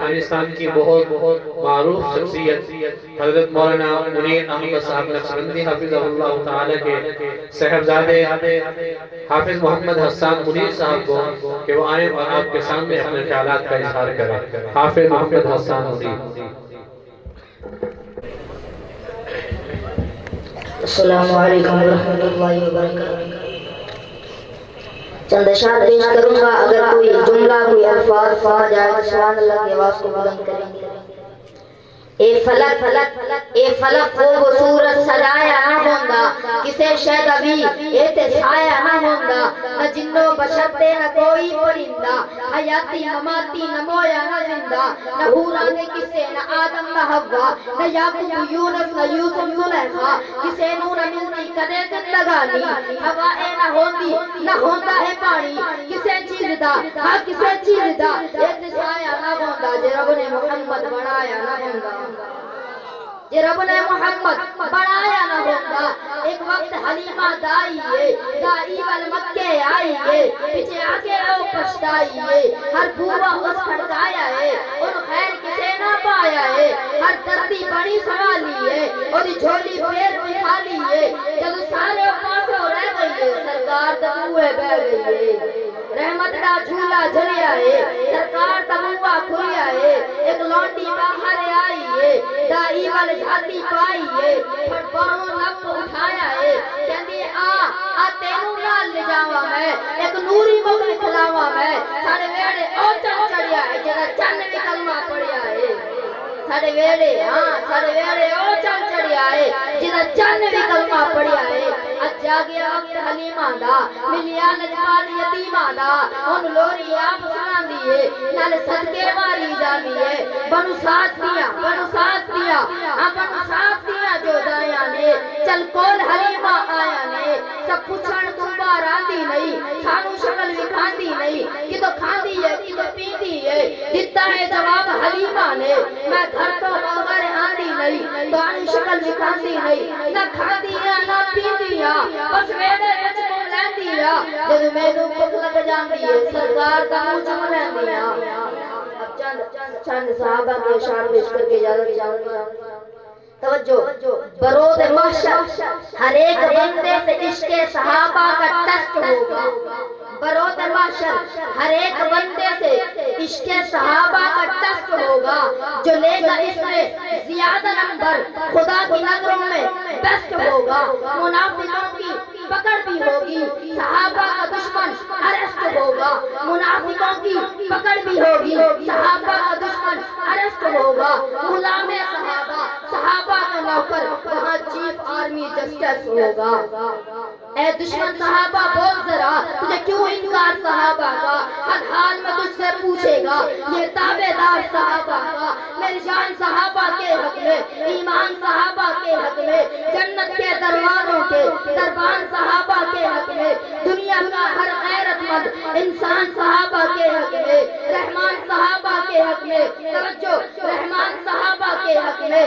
افغانستان کی بہت معروف شخصیت حضرت مولانا منیر احمد صاحب نقشبندی حافظہ اللہ تعالی کے صاحبزادے حافظ محمد حسان منیر صاحب کو کہ وہ آئیں اور آپ کے سامنے اپنے خیالات کا اظہار کریں. حافظ محمد حسان منیر. السلام علیکم ورحمۃ اللہ وبرکاتہ. چند اشعار پیش کروں گا. اگر کوئی جملہ کوئی الفاظ پڑھ جائے تو سبحان اللہ کی آواز کو بلند کریں گے. اے فلک خوب صورت سجایا نہ ہوندا کسے شاید ابھی ایتے سایہ نہ ہوندا نہ جنو بشر تے نہ کوئی پرندہ حیاتی مماتی نہ مویا نہ زندہ نہ حورا دے کسے نہ آدم نہ حوا نہ یعقوب یونس نہ یوسف زلیخا کسے نو نہ ملتی کدے دن لگانی ہوا اے نہ ہوندی نہ ہوندا ہے پانی کسے چیز دا ہاں کسے چیز دا ایتے سایہ نہ ہوندا جے رب نے محمد بنایا نہ ہوندا جے رب نے محمد بنایا نہ ہوتا. ایک وقت حلیمہ دائی دائی وال مکے آئی پیچھے آگے او پچھتائی ہر بھوبا اس کھڑکایا اور خیر کسے نہ پایا ہر دردی بڑی سوالی اور جھولی پھر بھی خالی جب سارے پاسوں رہ گئی سرکار تبوے بہ گئی رحمت کا جھولا جھلیا سرکار تبوہ کھلیا ایک لونڈی باہر آئی دائی وال جھاتی پائی پھڑ باہوں لب اٹھایا کہندی آ تینوں نال لے جاواں میں ایک نوری مغل کھلاواں میں ساڑے ویڑے او چن چڑیا جڑا چن بھی کلمہ پڑھیا ساڑے ویڑے او چن چڑیا جڑا چن بھی کلمہ پڑھیا اج جاگیا وقت حلیمہ دا ملیا نجمال یتیمہ دا ان لوری آپ سناندی نال صدقے ماری جاندی بنو ساتھ دیا جو دایا نے چل کول حلیمہ آیا نے سب پوچھن تم بار آندی نہیں سانو شکل وکھاندی نہیں کہ تو کھاندی ہے کہ تو پیندی ہے دیتا ہے جواب حلیمہ نے میں گھر تو بغیر آندی نہیں تو آنی شکل وکھاندی نہیں نہ کھاندی ہے نہ پیندی ہے بس ویڑے وچ تم لیندی ہے جب مینوں بھوک لگ جاندی ہے سرکار دا منہ چم لیندی ہے. چند صحابہ کے اشعار پیش کر کے اجازت چاہوں گا. توجہ برود محشر ہر ایک بندے سے عشق صحابہ کا ٹیسٹ ہوگا. برود محشر ہر ایک بندے سے عشق صحابہ کا ٹیسٹ ہوگا جو لے گا اس میں زیادہ نمبر خدا کی نظروں میں بیسٹ ہوگا. منافقوں کی پکڑ بھی ہوگی صحابہ کا دشمن اریسٹ ہوگا. منافقوں کی پکڑ بھی ہوگی صحابہ کا دشمن اریسٹ ہوگا. غلام صحابہ کا نوکر وہاں چیف آرمی جسٹس ہوگا. اے دشمن صحابہ بول ذرا تجھے کیوں انکار صحابہ کا ہر حال میں تجھ سے پوچھے گا یہ تابعدار صحابہ کا. میری جان صحابہ کے حق میں ایمان صحابہ کے حق میں جنت کے دروازوں کے دربان صحابہ کے حق میں دنیا کا ہر غیرت مند انسان صحابہ کے حق میں رحمان صحابہ کے حق میں توجہ رحمان صحابہ کے حق میں